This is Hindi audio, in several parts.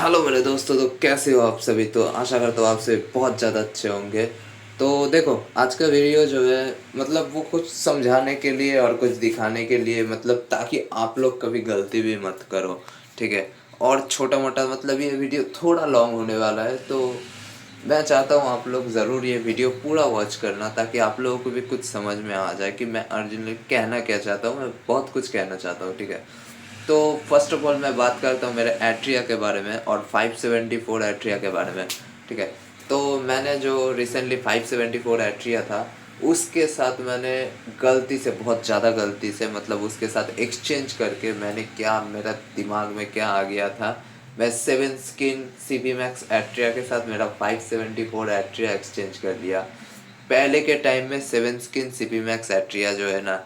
हेलो मेरे दोस्तों, तो कैसे हो आप सभी। तो आशा करता हूँ आप सभी बहुत ज़्यादा अच्छे होंगे। तो देखो, आज का वीडियो जो है मतलब वो कुछ समझाने के लिए और कुछ दिखाने के लिए, मतलब ताकि आप लोग कभी गलती भी मत करो। ठीक है। और छोटा मोटा मतलब ये वीडियो थोड़ा लॉन्ग होने वाला है, तो मैं चाहता हूँ आप लोग ज़रूर ये वीडियो पूरा वॉच करना, ताकि आप लोगों को भी कुछ समझ में आ जाए कि मैं अर्जुन कहना क्या चाहता हूँ। मैं बहुत कुछ कहना चाहता हूँ। ठीक है। तो फर्स्ट ऑफ ऑल मैं बात करता हूँ मेरे एट्रिया के बारे में और 574 एट्रिया के बारे में। ठीक है। तो मैंने जो रिसेंटली 574 एट्रिया था, उसके साथ मैंने गलती से, बहुत ज़्यादा गलती से, मतलब उसके साथ एक्सचेंज करके मैंने क्या, मेरा दिमाग में क्या आ गया था, मैं 7 skin C B Max Atria के साथ मेरा 574 एट्रिया एक्सचेंज कर लिया। पहले के टाइम में 7 skin C B Max Atria जो है ना,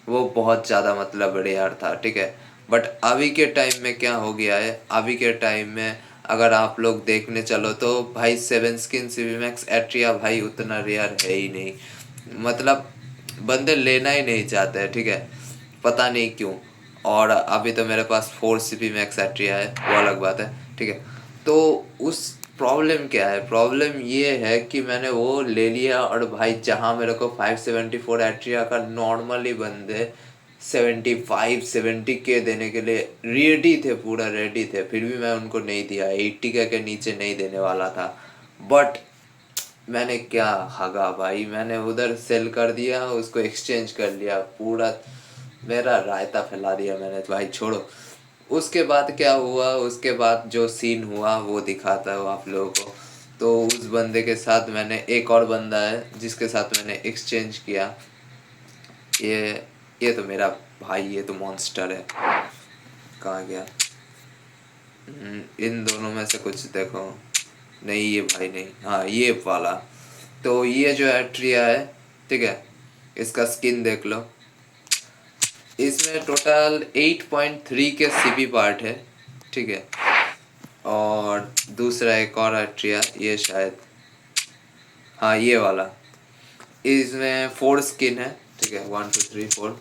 वो बहुत ज़्यादा मतलब रेयर था। ठीक है। बट अभी के टाइम में क्या हो गया है, अभी के टाइम में अगर आप लोग देखने चलो तो भाई 7 skin C B Max Atria भाई उतना रेयर है ही नहीं। मतलब बंदे लेना ही नहीं चाहते हैं। ठीक है। पता नहीं क्यों। और अभी तो मेरे पास 4 CP मैक्स एट्रिया है, वो अलग बात है। ठीक है। तो उस प्रॉब्लम क्या है, प्रॉब्लम ये है कि मैंने वो ले लिया और भाई जहाँ मेरे को 574 एट्रिया का नॉर्मली बंदे 75-70 के देने के लिए रेडी थे, पूरा रेडी थे, फिर भी मैं उनको नहीं दिया। 80 के नीचे नहीं देने वाला था। बट मैंने क्या हगा भाई, मैंने उधर सेल कर दिया, उसको एक्सचेंज कर लिया, पूरा मेरा रायता फैला दिया मैंने। तो भाई छोड़ो। उसके बाद क्या हुआ, उसके बाद जो सीन हुआ वो दिखाता हूँ आप लोगों को। तो उस बंदे के साथ मैंने, एक और बंदा है जिसके साथ मैंने एक्सचेंज किया। ये ये तो मेरा भाई, ये तो मॉन्स्टर है। कहाँ गया। इन दोनों में से कुछ देखो। नहीं, ये भाई नहीं, हाँ ये वाला। तो ये जो एट्रिया है, ठीक है, इसका स्किन देख लो। इसमें टोटल 8.3 के सीपी पार्ट है। ठीक है। और दूसरा एक और एट्रिया, ये शायद, हाँ ये वाला, इसमें 4 स्किन है। ठीक है, 1 2 3 4,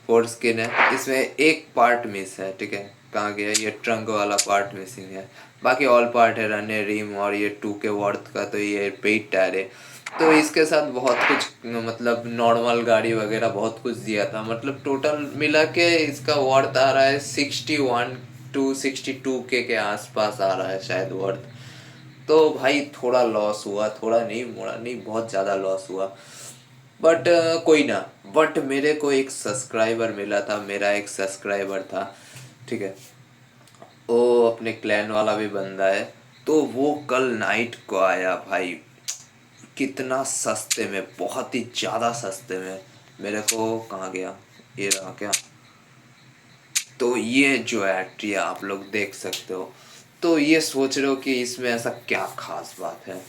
4 स्किन है। इसमें एक पार्ट मिस है। ठीक है। कहाँ गया, ये ट्रंक वाला पार्ट मिसिंग है। बाकी ऑल पार्ट है, रन रिम और ये 2 के वर्थ का, तो ये पेट टायर है। तो इसके साथ बहुत कुछ, मतलब नॉर्मल गाड़ी वगैरह बहुत कुछ दिया था। मतलब टोटल मिला के इसका वर्थ आ रहा है 61 to 62 के आसपास आ रहा है शायद वर्थ। तो भाई थोड़ा लॉस हुआ, थोड़ा नहीं, मोड़ा नहीं, बहुत ज़्यादा लॉस हुआ। बट कोई ना। बट मेरे को एक सब्सक्राइबर मिला था, मेरा एक सब्सक्राइबर था। ठीक है। वो अपने क्लैन वाला भी बंदा है। तो वो कल नाइट को आया भाई, कितना सस्ते में, बहुत ही ज़्यादा सस्ते में। मेरे को कहाँ गया, ये रहा क्या। तो ये जो एट्रिया आप लोग देख सकते हो। तो ये सोच रहे हो कि इसमें ऐसा क्या खास बात है।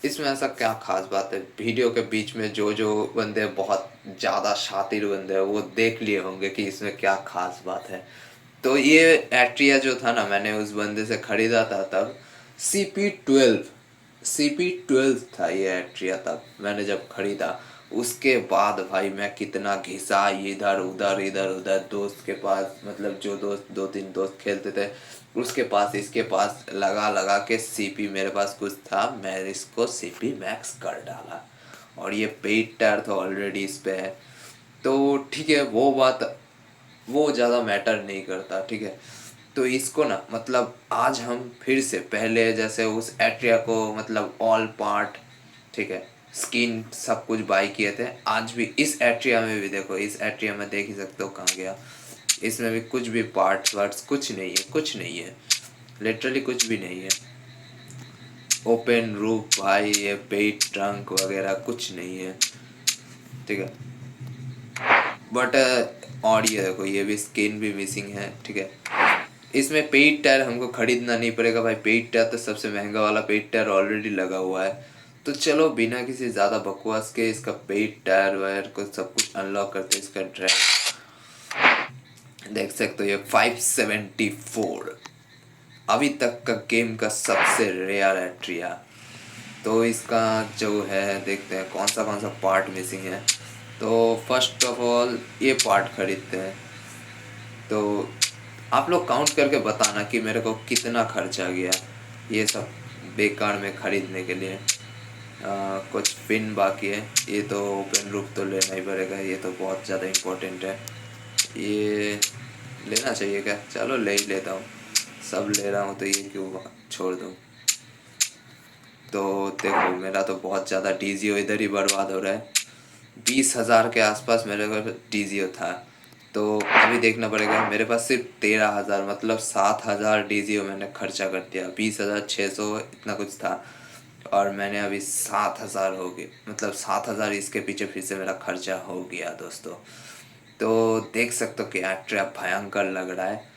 इसमें ऐसा क्या खास बात है, वीडियो के बीच में जो जो बंदे बहुत ज़्यादा शातिर बंदे हैं वो देख लिए होंगे कि इसमें क्या खास बात है। तो ये एट्रिया जो था ना, मैंने उस बंदे से ख़रीदा था तब CP12, CP12 था ये एट्रिया तब मैंने जब ख़रीदा। उसके बाद भाई मैं कितना घिसा, इधर उधर दोस्त के पास, मतलब जो दोस्त, 2 3 दोस्त खेलते थे उसके पास, इसके पास, लगा लगा के सीपी मेरे पास कुछ था, मैं इसको सीपी मैक्स कर डाला। और ये पेट टायर तो ऑलरेडी इस पे है। तो ठीक है, वो बात, वो ज़्यादा मैटर नहीं करता। ठीक है। तो इसको ना, मतलब आज हम फिर से पहले जैसे उस एट्रिया को, मतलब ऑल पार्ट, ठीक है, स्किन सब कुछ बाई किए थे, आज भी इस एट्रिया में भी देखो, इस एट्रिया में देख ही सकते हो कहाँ गया। इसमें भी कुछ भी पार्ट्स वार्ट्स कुछ नहीं है, कुछ नहीं है, लिटरली कुछ भी नहीं है। ओपन रूफ भाई, ये पेट ट्रंक वगैरह कुछ नहीं है। ठीक है। बट और ये देखो, ये भी स्किन भी मिसिंग है। ठीक है। इसमें पेट टायर हमको खरीदना नहीं पड़ेगा भाई, पेट टायर तो सबसे महंगा वाला पेट टायर ऑलरेडी लगा हुआ है। तो चलो बिना किसी ज़्यादा बकवास के इसका पेट टायर वायर को सब कुछ अनलॉक करते हैं। इसका ड्राइव देख सकते हो, ये 574 अभी तक का गेम का सबसे रेयर एट्रिया। तो इसका जो है, देखते हैं कौन सा पार्ट मिसिंग है। तो फर्स्ट ऑफ ऑल ये पार्ट खरीदते हैं। तो आप लोग काउंट करके बताना कि मेरे को कितना खर्चा गया ये सब बेकार में खरीदने के लिए। कुछ पिन बाकी है, ये तो ओपन रूफ तो लेना ही पड़ेगा, ये तो बहुत ज़्यादा इम्पोर्टेंट है। ये लेना चाहिए क्या, चलो ले ही लेता हूँ, सब ले रहा हूँ तो ये क्यों छोड़ दूँ। तो देखो मेरा तो बहुत ज़्यादा डीजीओ इधर ही बर्बाद हो रहा है। 20,000 के आसपास मेरे पास डीजीओ था, तो अभी देखना पड़ेगा। मेरे पास सिर्फ 13,000 मतलब 7,000 डीजीओ मैंने खर्चा कर दिया। 20,600 इतना कुछ था और मैंने अभी 7,000 हो गए, मतलब 7,000 इसके पीछे फिर से मेरा खर्चा हो गया दोस्तों। तो देख सकते हो कि ट्रैप भयंकर लग रहा है।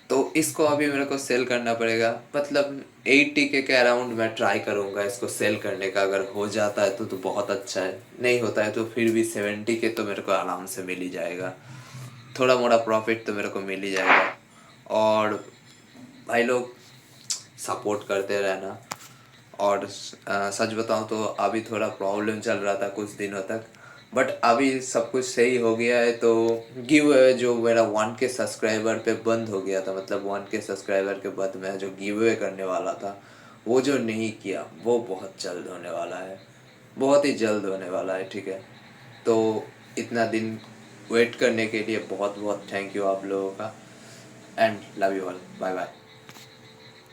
तो इसको अभी मेरे को सेल करना पड़ेगा, मतलब 80 के अराउंड मैं ट्राई करूँगा इसको सेल करने का। अगर हो जाता है तो बहुत अच्छा है, नहीं होता है तो फिर भी 70 के तो मेरे को आराम से मिल ही जाएगा। थोड़ा मोड़ा प्रॉफिट तो मेरे को मिल ही जाएगा। और भाई लोग सपोर्ट करते रहना। और सच बताऊं तो अभी थोड़ा प्रॉब्लम चल रहा था कुछ दिनों तक, बट अभी सब कुछ सही हो गया है। तो गिव अवे जो मेरा 1K सब्सक्राइबर पे बंद हो गया था, मतलब 1K सब्सक्राइबर के बाद मैं जो गिव अवे करने वाला था वो जो नहीं किया, वो बहुत जल्द होने वाला है, बहुत ही जल्द होने वाला है, ठीक है। तो इतना दिन वेट करने के लिए बहुत बहुत थैंक यू आप लोगों का, and love you all, bye bye.